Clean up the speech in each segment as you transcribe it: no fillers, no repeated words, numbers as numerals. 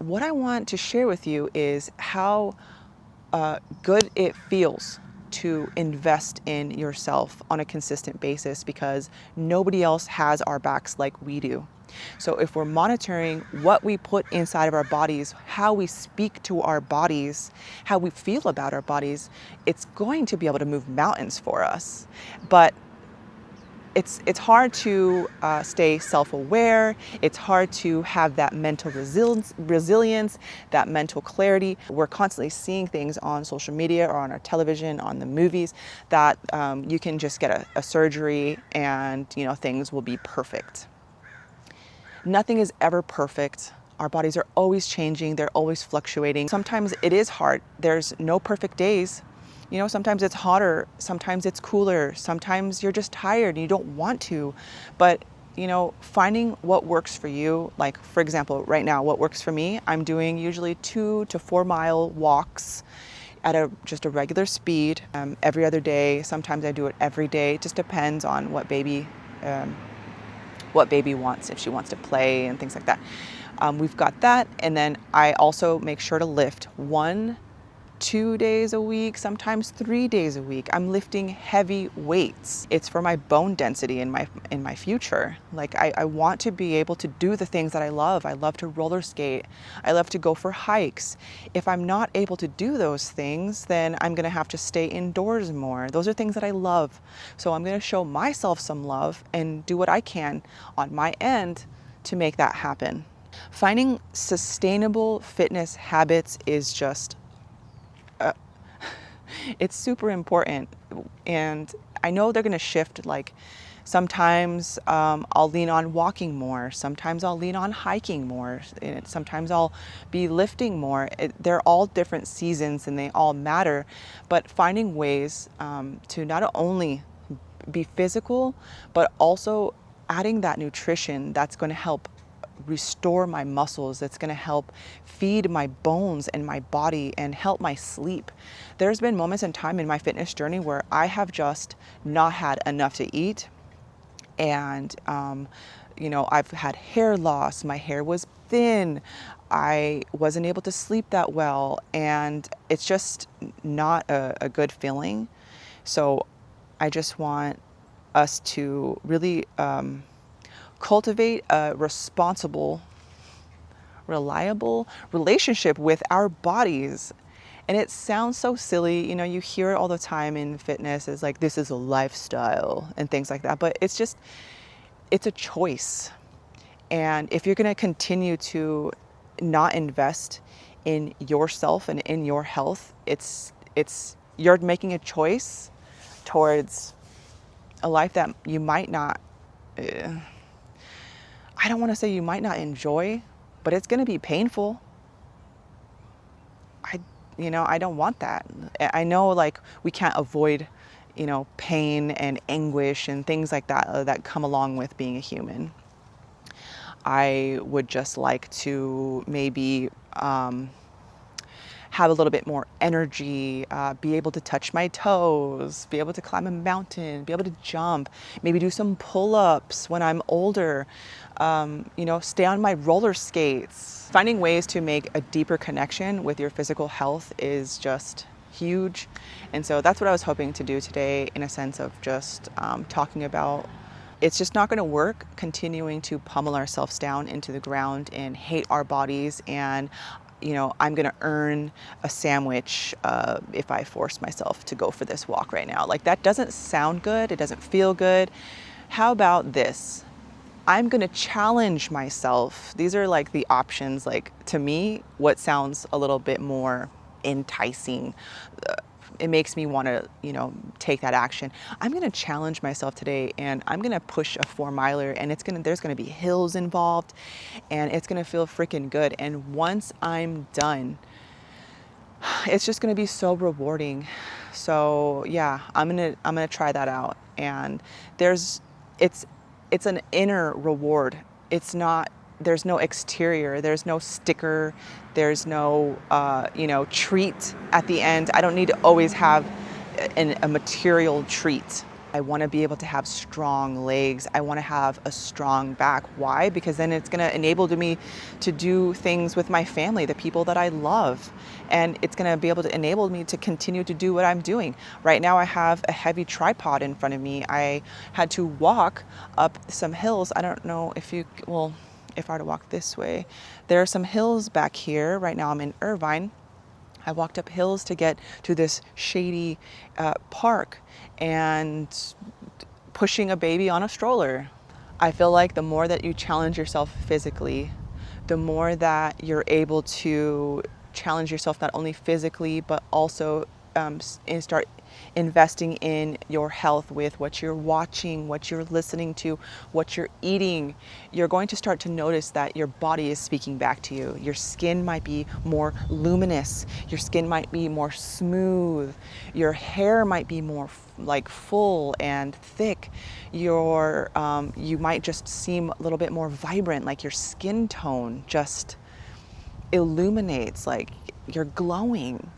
what I want to share with you is how good it feels to invest in yourself on a consistent basis, because nobody else has our backs like we do. So if we're monitoring what we put inside of our bodies, how we speak to our bodies, how we feel about our bodies, it's going to be able to move mountains for us. But it's hard to stay self-aware. It's hard to have that mental resilience, that mental clarity. We're constantly seeing things on social media or on our television, on the movies, that you can just get a surgery and things will be perfect. Nothing is ever perfect. Our bodies are always changing. They're always fluctuating. Sometimes it is hard. There's no perfect days. Sometimes it's hotter, sometimes it's cooler, sometimes you're just tired and you don't want to. But, finding what works for you, like for example, right now, what works for me, I'm doing usually 2 to 4 mile walks at just a regular speed every other day. Sometimes I do it every day. It just depends on what baby wants, if she wants to play and things like that. We've got that. And then I also make sure to lift 2 days a week, sometimes 3 days a week. I'm lifting heavy weights. It's for my bone density in my future. Like I want to be able to do the things that I love. I love to roller skate. I love to go for hikes. If I'm not able to do those things, then I'm gonna have to stay indoors more. Those are things that I love. So I'm gonna show myself some love and do what I can on my end to make that happen. Finding sustainable fitness habits is just it's super important, and I know they're going to shift. Like sometimes I'll lean on walking more, sometimes I'll lean on hiking more, sometimes I'll be lifting more. They're all different seasons and they all matter, but finding ways to not only be physical, but also adding that nutrition that's going to help restore my muscles, that's going to help feed my bones and my body and help my sleep. There's been moments in time in my fitness journey where I have just not had enough to eat, and I've had hair loss, my hair was thin, I wasn't able to sleep that well, and it's just not a good feeling. So I just want us to really cultivate a responsible, reliable relationship with our bodies. And it sounds so silly, you hear it all the time in fitness. It's like, this is a lifestyle and things like that. But it's a choice. And if you're going to continue to not invest in yourself and in your health, you're making a choice towards a life that you might not I don't want to say you might not enjoy, but it's going to be painful. I don't want that. I know, like, we can't avoid, pain and anguish and things like that that come along with being a human. I would just like to maybe have a little bit more energy, be able to touch my toes, be able to climb a mountain, be able to jump, maybe do some pull-ups when I'm older, stay on my roller skates. Finding ways to make a deeper connection with your physical health is just huge. And so that's what I was hoping to do today, in a sense of just talking about it's just not going to work continuing to pummel ourselves down into the ground and hate our bodies, and I'm going to earn a sandwich if I force myself to go for this walk right now. Like, that doesn't sound good. It doesn't feel good. How about this? I'm going to challenge myself. These are like the options, like, to me, what sounds a little bit more enticing. It makes me want to, take that action. I'm going to challenge myself today, and I'm going to push a 4-miler, and there's going to be hills involved, and it's going to feel freaking good. And once I'm done, it's just going to be so rewarding. So yeah, I'm going to try that out. And it's an inner reward. There's no exterior, there's no sticker, there's no, treat at the end. I don't need to always have a material treat. I want to be able to have strong legs. I want to have a strong back. Why? Because then it's going to enable me to do things with my family, the people that I love. And it's going to be able to enable me to continue to do what I'm doing. Right now I have a heavy tripod in front of me. I had to walk up some hills. I don't know if you, well, if I were to walk this way, there are some hills back here. Right now I'm in Irvine. I walked up hills to get to this shady park and pushing a baby on a stroller. I feel like the more that you challenge yourself physically, the more that you're able to challenge yourself not only physically, but also and start investing in your health with what you're watching, what you're listening to, what you're eating. You're going to start to notice that your body is speaking back to you. Your skin might be more luminous. Your skin might be more smooth. Your hair might be more like full and thick. You might just seem a little bit more vibrant, like your skin tone just illuminates, like you're glowing.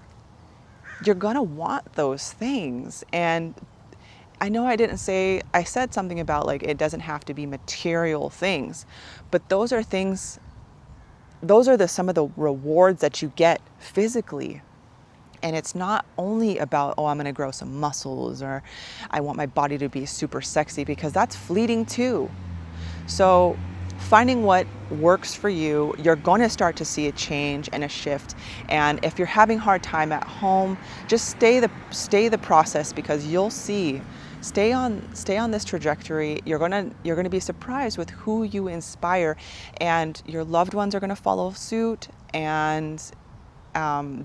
You're gonna want those things. And I know I said something about like it doesn't have to be material things, but those are things, those are some of the rewards that you get physically. And it's not only about, oh, I'm gonna grow some muscles or I want my body to be super sexy, because that's fleeting too. So finding what works for you, you're going to start to see a change and a shift. And if you're having a hard time at home, just stay the process, because you'll see. Stay on this trajectory. You're gonna be surprised with who you inspire, and your loved ones are gonna follow suit, and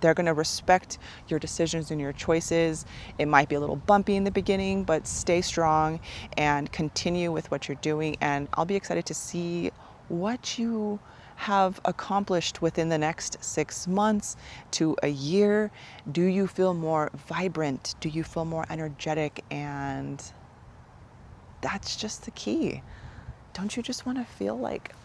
they're going to respect your decisions and your choices. It might be a little bumpy in the beginning, but stay strong and continue with what you're doing. And I'll be excited to see what you have accomplished within the next 6 months to a year. Do you feel more vibrant? Do you feel more energetic? And that's just the key. Don't you just want to feel like,